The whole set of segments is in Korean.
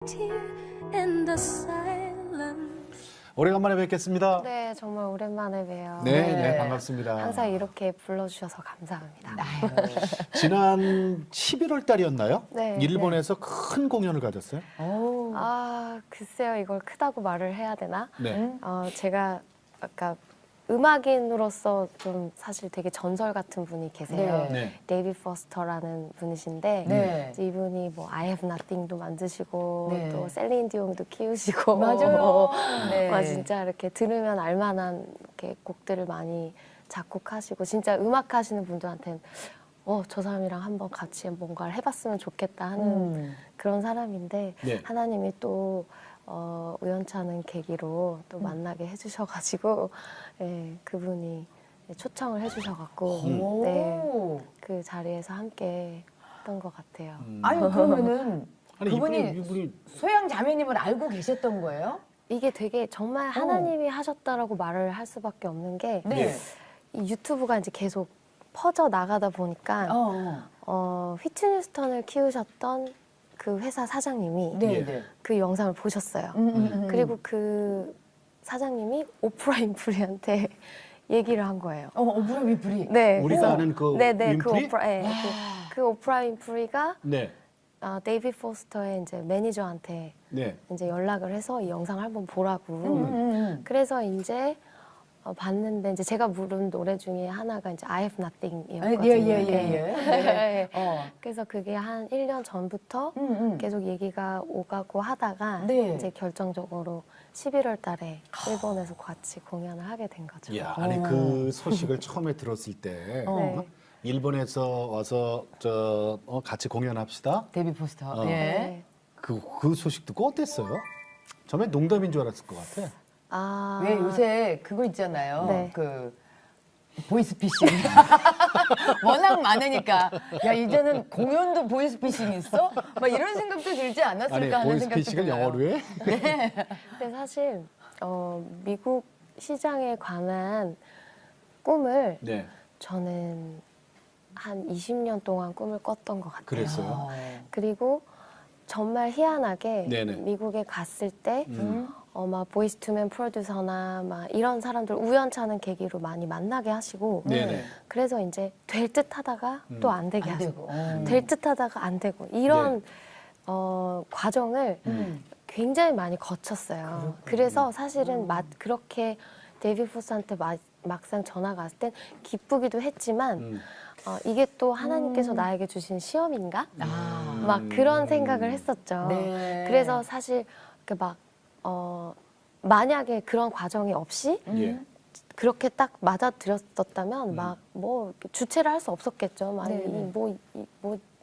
in the silence. 오래간만에 뵙겠습니다. 네, 정말 오랜만에 봬요. 네, 반갑습니다. 항상 이렇게 불러주셔서 감사합니다. 지난 11월 달이었나요? 네, 일본에서 큰 공연을 가졌어요. 아, 글쎄요, 이걸 크다고 말을 해야 되나? 네. 제가 아까 음악인으로서 좀 사실 되게 전설 같은 분이 계세요. 네. 데이비 포스터라는 분이신데 네. 이제 이분이 뭐 I Have Nothing도 만드시고 네. 또 셀린 디옹도 키우시고 맞아요. 네. 와, 진짜 이렇게 들으면 알만한 이렇게 곡들을 많이 작곡하시고 진짜 음악 하시는 분들한테는 저 사람이랑 한번 같이 뭔가를 해봤으면 좋겠다 하는 그런 사람인데 네. 하나님이 또 우연찮은 계기로 또 만나게 해주셔가지고 그분이 초청을 해주셔갖고 네, 그 자리에서 함께 했던 것 같아요. 아니 그러면은 아니, 그분이 이분이 소양 자매님을 알고 계셨던 거예요? 이게 되게 정말 하나님이 하셨다라고 말을 할 수밖에 없는 게 네. 이 유튜브가 이제 계속 퍼져 나가다 보니까 휘트니 휴스턴을 키우셨던 그 회사 사장님이 네, 예. 네. 그 영상을 보셨어요. 그리고 그 사장님이 오프라 윈프리한테 얘기를 한 거예요. 오프라 윈프리. 네, 우리가 아는 그 네네 그 윈프리? 오프라 그 오프라 윈프리가 네. 데이비 포스터의 이제 매니저한테 네. 이제 연락을 해서 이 영상을 한번 보라고. 그래서 이제 봤는데 이제 제가 부른 노래 중에 하나가 이제 I Have Nothing이었거든요. 예. 그래서 그게 한 1년 전부터 계속 얘기가 오가고 하다가 네. 이제 결정적으로 11월 달에 일본에서 같이 공연을 하게 된 거죠. 야, 아니 그 소식을 처음에 들었을 때 네. 일본에서 와서 같이 공연합시다. 데이비 포스터. 예. 네. 그 소식 듣고 어땠어요? 처음에 농담인 줄 알았을 것 같아. 왜 요새 그거 있잖아요. 네. 그 보이스피싱. 워낙 많으니까 야 이제는 공연도 보이스피싱 있어? 막 이런 생각도 들지 않았을까 아니 하는 생각도 보이스피싱을 들어요. 영어로 해? 근데 사실 미국 시장에 관한 꿈을 네. 저는 한 20년 동안 꿈을 꿨던 것 같아요. 그랬어요. 그리고 정말 희한하게 네네. 미국에 갔을 때 막 보이스투맨 프로듀서나 막 이런 사람들 우연찮은 계기로 많이 만나게 하시고 네네. 그래서 이제 될 듯 하다가 또 안 되게 안 하시고 되고. 될 듯 하다가 안 되고 이런 과정을 굉장히 많이 거쳤어요. 그래서 사실은 그렇게 데이비 포스한테 막상 전화가 왔을 땐 기쁘기도 했지만 이게 또 하나님께서 나에게 주신 시험인가? 막 그런 생각을 했었죠. 네. 그래서 사실 만약에 그런 과정이 없이 예. 그렇게 딱 맞아들였었다면 막 뭐 주체를 할 수 없었겠죠. 막 뭐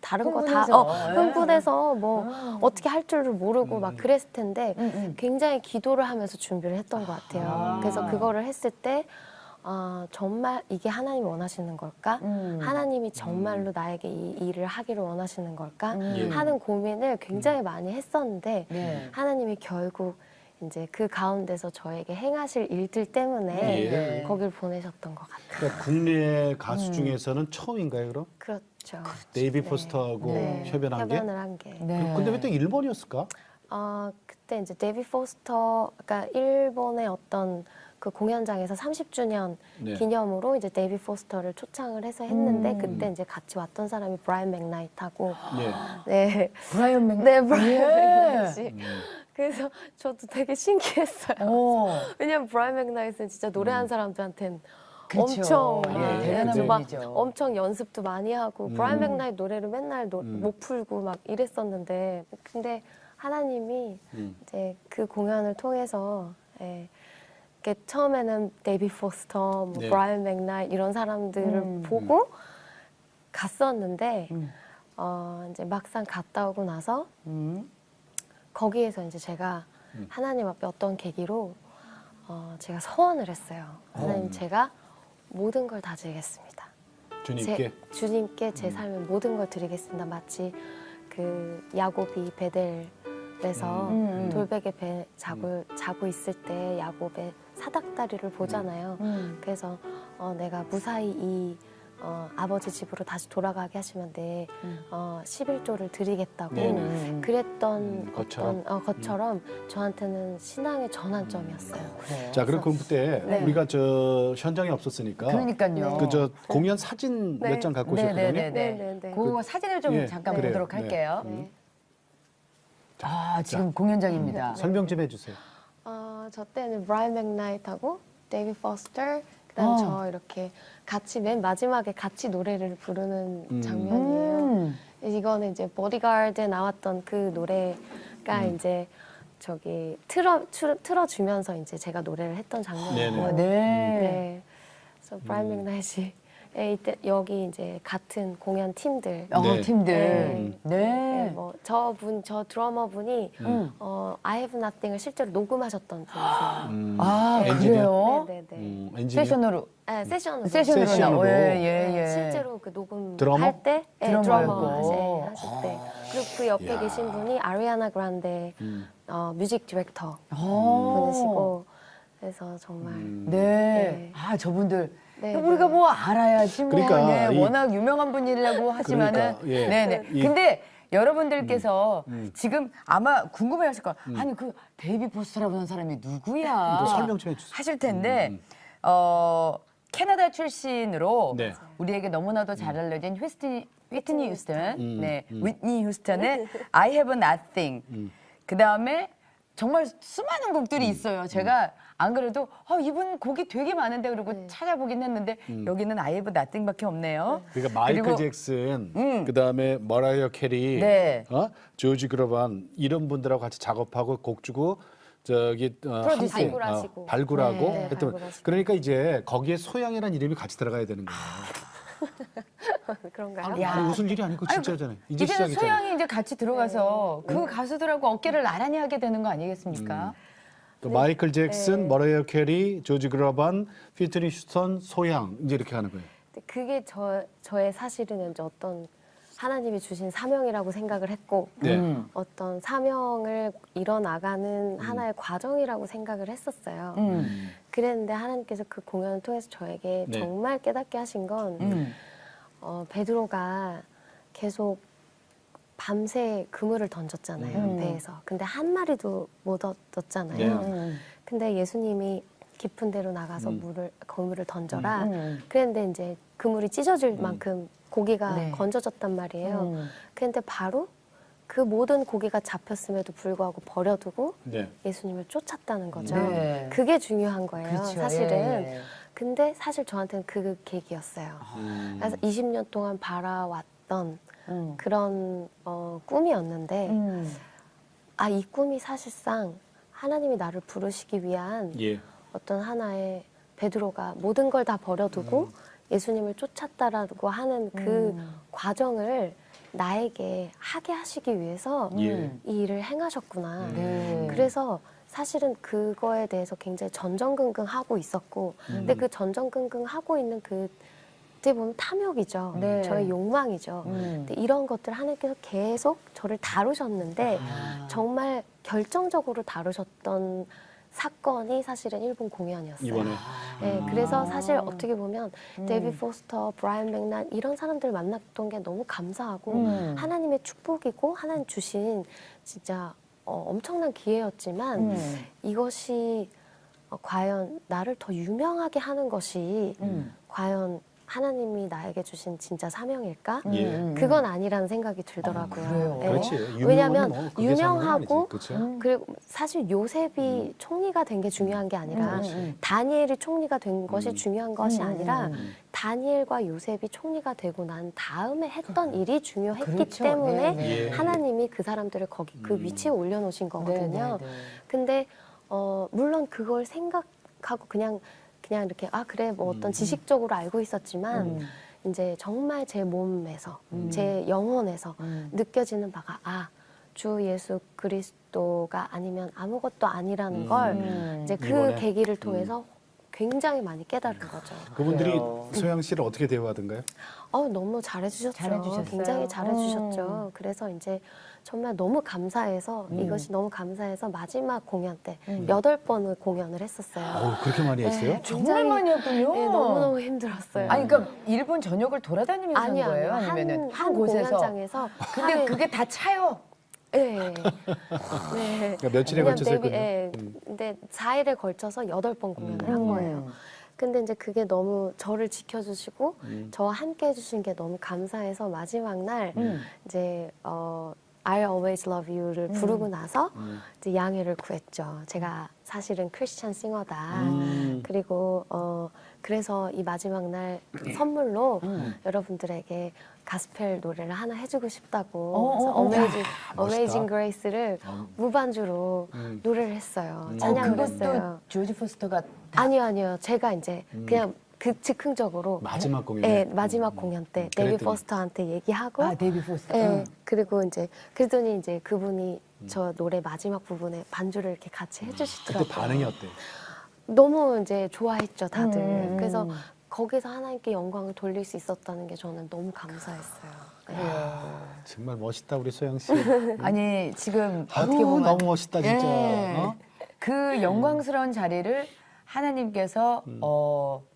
다른 거 다 흥분해서. 흥분해서 뭐 어떻게 할 줄을 모르고 막 그랬을 텐데 굉장히 기도를 하면서 준비를 했던 것 같아요. 그래서 그거를 했을 때 정말 이게 하나님이 원하시는 걸까? 하나님이 정말로 나에게 이 일을 하기를 원하시는 걸까? 예. 하는 고민을 굉장히 많이 했었는데 네. 하나님이 결국 이제 그 가운데서 저에게 행하실 일들 때문에 예. 거길 보내셨던 것 같아요. 그러니까 국내 가수 중에서는 처음인가요, 그럼? 그렇죠. 데이비 포스터하고 협연한 게? 협연을 한 게. 네. 근데 왜 또 일본이었을까? 그때 이제 데이비 포스터, 그러니까 일본의 어떤 그 공연장에서 30주년 네. 기념으로 이제 데이비 포스터를 초청을 해서 했는데 그때 이제 같이 왔던 사람이 브라이언 맥나이트하고 예. 네, 브라이언 맥. 네 브라이언 예. 맥나이트. 그래서 저도 되게 신기했어요. 왜냐면 브라이언 맥나이트는 진짜 노래하는 사람들한테는 그렇죠. 엄청 막, 대단한 그래서 막 분이죠. 엄청 연습도 많이 하고 브라이언 맥나이트 노래를 맨날 못 풀고 막 이랬었는데 근데 하나님이 이제 그 공연을 통해서 이렇게 처음에는 데이비 포스터, 뭐 네. 브라이언 맥나이트 이런 사람들을 보고 갔었는데 이제 막상 갔다 오고 나서 거기에서 이제 제가 하나님 앞에 어떤 계기로 제가 서원을 했어요. 하나님 제가 모든 걸 다 드리겠습니다. 주님께? 주님께 제 삶의 모든 걸 드리겠습니다. 마치 그 야곱이 베델에서 돌베개 배 자고 있을 때 야곱의 사닥다리를 보잖아요. 그래서 내가 무사히 이 아버지 집으로 다시 돌아가게 하시면 내 11조를 드리겠다고 네네. 그랬던 것처럼. 것처럼 저한테는 신앙의 전환점이었어요. 그래요. 자, 그럼 그때 네. 우리가 저 현장에 없었으니까 그러니까요. 그 저 공연 사진 네. 몇 장 갖고 오셨거든요. 네네네. 네. 그 사진을 좀 예, 잠깐 그래요. 보도록 네. 할게요. 네. 아, 지금 공연장입니다. 설명 좀 해주세요. 저 때는 브라이언 맥나이트하고 데이비 포스터 그다음 저 이렇게 같이 맨 마지막에 같이 노래를 부르는 장면이에요. 이거는 이제 보디가드에 나왔던 그 노래가 이제 저기 틀어주면서 이제 제가 노래를 했던 장면이고 네네. 네. 그래서 브라이언 맥나이트이 이때 여기 이제 같은 공연 팀들 네. 팀들. 네. 네. 뭐 저 드러머 분이 I Have Nothing을 실제로 녹음하셨던 분이세요. 아, 엔지니어? 그래요? 네네네. 엔지니어. 세션으로. 네, 세션으로. 세션으로. 세션으로. 예, 네, 예, 예. 실제로 그 녹음 드러머? 할 때 드러머였고. 드러머 하실 때 그리고 그 옆에 이야. 계신 분이 아리아나 그란데 뮤직 디렉터 오. 분이시고 그래서 정말 네. 네. 아, 저분들. 네, 우리가 네. 뭐 알아야지 뭐. 그러니까 네, 이- 워낙 유명한 분이라고 하지만은. 그러니까, 예. 네네. 이- 근데 여러분들께서 지금 아마 궁금해 하실 거예요. 아니, 그 데이비 포스터라고 하는 사람이 누구야? 이거 설명 좀 해주세요. 하실 텐데, 캐나다 출신으로 네. 우리에게 너무나도 잘 알려진 휘트니 휴스턴, 네, 음. 휘트니 휴스턴의 I Have Nothing. 그 다음에 정말 수많은 곡들이 있어요. 제가 안 그래도 이분 곡이 되게 많은데 그러고 찾아보긴 했는데 여기는 I Have Nothing밖에 없네요. 그러니까 마이클 그리고- 잭슨, 그다음에 머라이어 캐리, 네. 조지 그로반 이런 분들하고 같이 작업하고 곡 주고 저기 함께, 발굴하시고. 발굴하고 네, 했던 발굴하시고. 그러니까 이제 거기에 소양이라는 이름이 같이 들어가야 되는 거예요. 그런가요? 야. 아니, 웃을 일이 아니고 진짜잖아요. 이제 이제는 시작이잖아요. 소양이 이제 같이 들어가서 그 가수들하고 어깨를 나란히 하게 되는 거 아니겠습니까? 또 마이클 잭슨, 네. 머라이어 캐리, 조지 그로반, 휘트니 휴스턴, 소양 이제 이렇게 하는 거예요. 근데 그게 저의 사실은 이제 어떤 하나님이 주신 사명이라고 생각을 했고 네. 어떤 사명을 이뤄나가는 하나의 과정이라고 생각을 했었어요. 그랬는데 하나님께서 그 공연을 통해서 저에게 네. 정말 깨닫게 하신 건 베드로가 계속 밤새 그물을 던졌잖아요. 배에서. 근데 한 마리도 못 얻었잖아요. 네. 근데 예수님이 깊은 데로 나가서 그물을 던져라. 그랬는데 이제 그물이 찢어질 만큼 고기가 네. 건져졌단 말이에요. 그런데 바로 그 모든 고기가 잡혔음에도 불구하고 버려두고 네. 예수님을 쫓았다는 거죠. 네. 그게 중요한 거예요, 그렇죠. 사실은. 예, 예. 근데 사실 저한테는 그 계기였어요. 그래서 20년 동안 바라왔던 그런 꿈이었는데 이 꿈이 사실상 하나님이 나를 부르시기 위한 예. 어떤 하나의 베드로가 모든 걸 다 버려두고 예수님을 쫓았다라고 하는 그 과정을 나에게 하게 하시기 위해서 예. 이 일을 행하셨구나. 네. 그래서 사실은 그거에 대해서 굉장히 전전긍긍하고 있었고 근데 그 전전긍긍하고 있는 그 어떻게 보면 탐욕이죠. 네. 저의 욕망이죠. 근데 이런 것들 하나님께서 계속 저를 다루셨는데 정말 결정적으로 다루셨던 사건이 사실은 일본 공연이었어요. 이번에 네, 그래서 사실 어떻게 보면 데이비 포스터, 브라이언 맥난 이런 사람들 만났던 게 너무 감사하고 하나님의 축복이고 하나님 주신 진짜 엄청난 기회였지만 이것이 과연 나를 더 유명하게 하는 것이 과연 하나님이 나에게 주신 진짜 사명일까? 예. 그건 아니라는 생각이 들더라고요. 그래요? 네. 그렇지. 왜냐하면 유명은 뭐 그게 유명하고 그렇죠. 그리고 사실 요셉이 총리가 된 게 중요한 게 아니라 다니엘이 총리가 된 것이 중요한 것이 아니라 다니엘과 요셉이 총리가 되고 난 다음에 했던 일이 중요했기 그렇죠. 때문에 네, 네. 예. 하나님이 그 사람들을 거기 그 위치에 올려놓으신 거거든요. 네, 네, 네. 근데 물론 그걸 생각하고 그냥 이렇게 그래 뭐 어떤 지식적으로 알고 있었지만 이제 정말 제 몸에서 제 영혼에서 느껴지는 바가 주 예수 그리스도가 아니면 아무것도 아니라는 걸 이제 그 이번에? 계기를 통해서 굉장히 많이 깨달은 거죠. 그분들이 그래요. 소양 씨를 어떻게 대우하던가요? 너무 잘해주셨죠. 잘해주셨어요? 굉장히 잘해주셨죠. 그래서 이제 정말 너무 감사해서 이것이 너무 감사해서 마지막 공연 때 8번을 공연을 했었어요. 그렇게 많이 했어요? 네, 정말 많이 했군요. 네, 너무너무 힘들었어요. 아니 그러니까 일본 전역을 돌아다니면서 한 아니요, 거예요? 아니요. 아니면은 한 곳에서? 공연장에서 근데 그게 다 차요. 네. 네. 그러니까 며칠에 그냥 걸쳐서 했군요. 근데 4일에 걸쳐서 8번 공연을 한 거예요. 근데 이제 그게 너무 저를 지켜주시고 저와 함께 해주신 게 너무 감사해서 마지막 날 이제 I'll Always Love You를 부르고 나서 이제 양해를 구했죠. 제가 사실은 크리스찬 싱어다. 그리고 그래서 이 마지막 날 선물로 여러분들에게 가스펠 노래를 하나 해주고 싶다고 그래서 Amazing Grace를 무반주로 노래를 했어요. 찬양을 그것도 했어요. 조지 포스터가 아니요. 제가 이제 그냥 즉흥적으로 마지막 공연에? 네, 마지막 공연 때 데이비 그랬더니. 포스터한테 얘기하고 데이비 포스터. 네, 그리고 이제 그랬더니 이제 그분이 저 노래 마지막 부분에 반주를 이렇게 같이 해주시더라고요. 그때 반응이 어때요? 너무 이제 좋아했죠, 다들. 그래서 거기서 하나님께 영광을 돌릴 수 있었다는 게 저는 너무 감사했어요. 네. 정말 멋있다 우리 소양 씨. 아니 지금 아유, 어떻게 보면 너무 멋있다 진짜. 예. 어? 그 영광스러운 자리를 하나님께서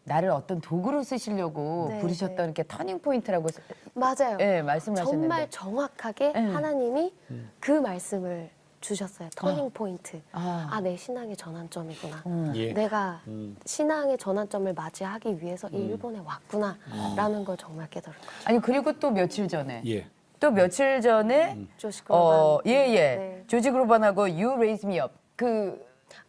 나를 어떤 도구로 쓰시려고 네, 부르셨던 게 터닝 포인트라고 맞아요. 말씀을 하셨는데 정말 정확하게 네. 하나님이 그 말씀을 주셨어요. 터닝 포인트. 아. 내 신앙의 전환점이구나. 예. 내가 신앙의 전환점을 맞이하기 위해서 이 일본에 왔구나라는 걸 정말 깨달은 거죠. 아니 그리고 또 며칠 전에 예. 또 며칠 전에 조시 그로반. 네. 네. 조지 그로반하고 You Raise Me Up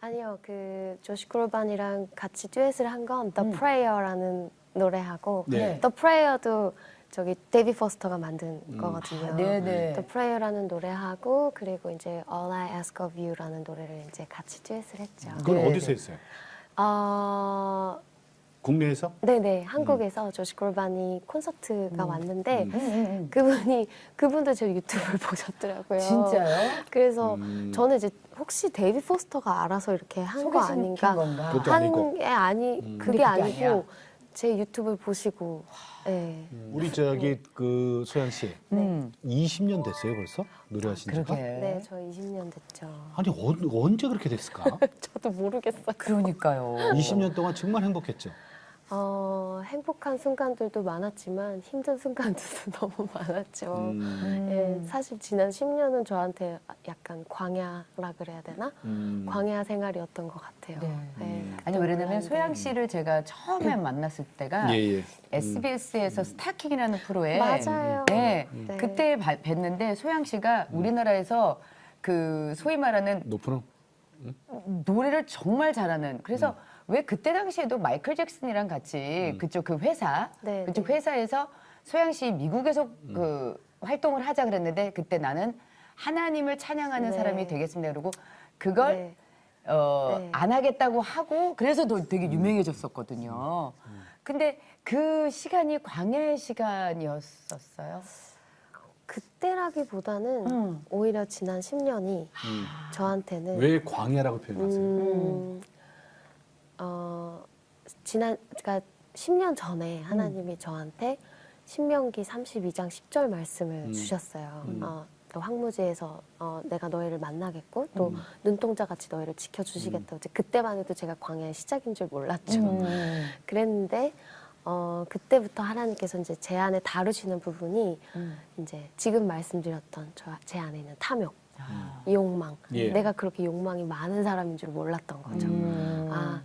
아니요, 그 조시 그로반이랑 같이 듀엣을 한 건 The Prayer라는 노래하고 네. The Prayer도 저기 데이비 포스터가 만든 거거든요. 네네. The Prayer라는 노래하고 그리고 이제 All I Ask of You라는 노래를 이제 같이 듀엣을 했죠. 그건 네, 어디서 네. 했어요? 네네, 국내에서? 한국에서 조시 그로반이 콘서트가 왔는데 그분도 제 유튜브를 보셨더라고요. 진짜요? 그래서 저는 이제 혹시 데이비 포스터가 알아서 이렇게 한 거 소개시킨 아닌가? 건가? 그것도 아니고. 그게 근데 그게 아니고 아니야. 제 유튜브를 보시고 네. 우리 저기 그 소양 씨 20년 됐어요 벌써 노래하신 지가? 그러게. 네, 저 20년 됐죠. 아니 언제 그렇게 됐을까? 저도 모르겠어요. 그러니까요. 20년 동안 정말 행복했죠. 행복한 순간들도 많았지만 힘든 순간들도 너무 많았죠. 예, 사실 지난 10년은 저한테 약간 광야라 그래야 되나? 광야 생활이었던 것 같아요. 네. 예, 아니 왜냐면 소양 씨를 제가 처음에 만났을 때가 예. SBS에서 스타킹이라는 프로에 맞아요. 네, 네. 그때 뵀는데 소양 씨가 우리나라에서 그 소위 말하는 높은 노래를 정말 잘하는 그래서 왜 그때 당시에도 마이클 잭슨이랑 같이 그쪽 그 회사 네, 그쪽 네. 회사에서 소양 씨 미국에서 그 활동을 하자 그랬는데 그때 나는 하나님을 찬양하는 네. 사람이 되겠습니다 그러고 그걸 네. 네. 안 하겠다고 하고 그래서 더 되게 유명해졌었거든요. 근데 그 시간이 광야의 시간이었었어요. 그때라기보다는 오히려 지난 10년이 저한테는 왜 광야라고 표현하세요? 그러니까 10년 전에 하나님이 저한테 신명기 32장 10절 말씀을 주셨어요. 또 황무지에서 내가 너희를 만나겠고 또 눈동자 같이 너희를 지켜주시겠다고 이제 그때만 해도 제가 광야의 시작인 줄 몰랐죠. 그랬는데 그때부터 하나님께서 이제 제 안에 다루시는 부분이 이제 지금 말씀드렸던 제 안에 있는 탐욕, 욕망. 예. 내가 그렇게 욕망이 많은 사람인 줄 몰랐던 거죠.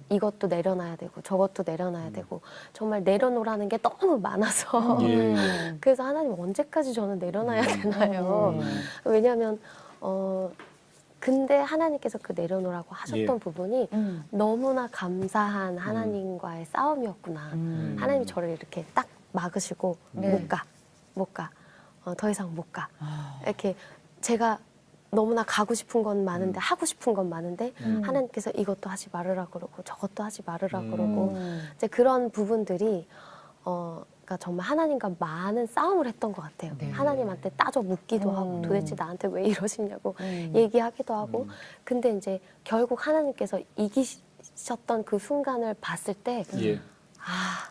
이것도 내려놔야 되고 저것도 내려놔야 되고 정말 내려놓으라는 게 너무 많아서 예. 그래서 하나님 언제까지 저는 내려놔야 되나요? 왜냐하면 근데 하나님께서 그 내려놓으라고 하셨던 예. 부분이 너무나 감사한 하나님과의 싸움이었구나. 하나님이 저를 이렇게 딱 막으시고 못 가. 더 이상 못 가. 이렇게 제가 너무나 가고 싶은 건 많은데 하고 싶은 건 많은데 하나님께서 이것도 하지 말으라 그러고 저것도 하지 말으라 그러고 이제 그런 부분들이 그러니까 정말 하나님과 많은 싸움을 했던 것 같아요. 하나님한테 따져 묻기도 하고 도대체 나한테 왜 이러시냐고 얘기하기도 하고 근데 이제 결국 하나님께서 막으셨던 그 순간을 봤을 때 예. 아,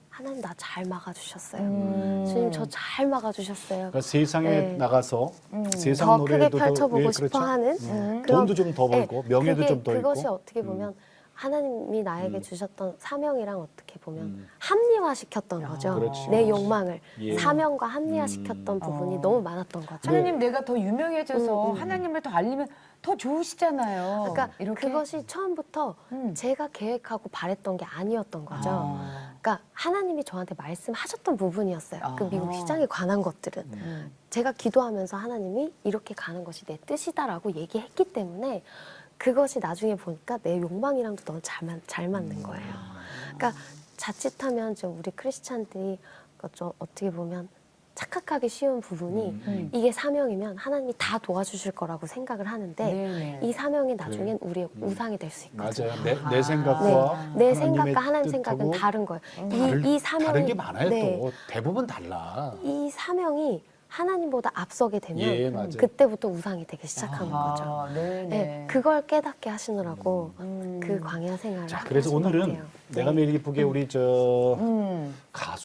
하나님 나 잘 막아주셨어요. 주님 저 잘 막아주셨어요. 그러니까 세상에 네. 나가서 세상 더 크게 노래도 펼쳐보고 예, 싶어 그렇죠. 하는 돈도 그런- 좀 더 벌고 명예도 그게- 좀 더 그것이 있고. 어떻게 보면 하나님이 나에게 주셨던 사명이랑 어떻게 보면 음. 합리화시켰던 거죠. 그렇지, 내 그렇지. 욕망을 예. 사명과 합리화시켰던 부분이 너무 많았던 거죠. 하나님 내가 더 유명해져서 음. 하나님을 더 알리면 더 좋으시잖아요. 그러니까 이렇게 그것이 처음부터 제가 계획하고 바랬던 게 아니었던 거죠. 그러니까 하나님이 저한테 말씀하셨던 부분이었어요. 그 미국 시장에 관한 것들은. 제가 기도하면서 하나님이 이렇게 가는 것이 내 뜻이다라고 얘기했기 때문에 그것이 나중에 보니까 내 욕망이랑도 너무 잘 맞는 거예요. 그러니까 자칫하면 좀 우리 크리스찬들이 좀 어떻게 보면 착각하기 쉬운 부분이 이게 사명이면 하나님이 다 도와주실 거라고 생각을 하는데 네네. 이 사명이 나중엔 우리의 우상이 될 수 있거든요. 맞아요. 내 생각과 내 하나님의 생각과 하나님 뜻하고 생각은 다른 거예요. 이 사명이 다른 게 많아요. 네, 또 대부분 달라. 이 사명이 하나님보다 앞서게 되면 예, 맞아요. 그때부터 우상이 되기 시작하는 거죠. 네네. 네, 그걸 깨닫게 하시느라고 그 광야 생활을 자, 그래서 하신 것 오늘은 같아요. 내가 네. 매일 기쁘게 우리 저 음. 가수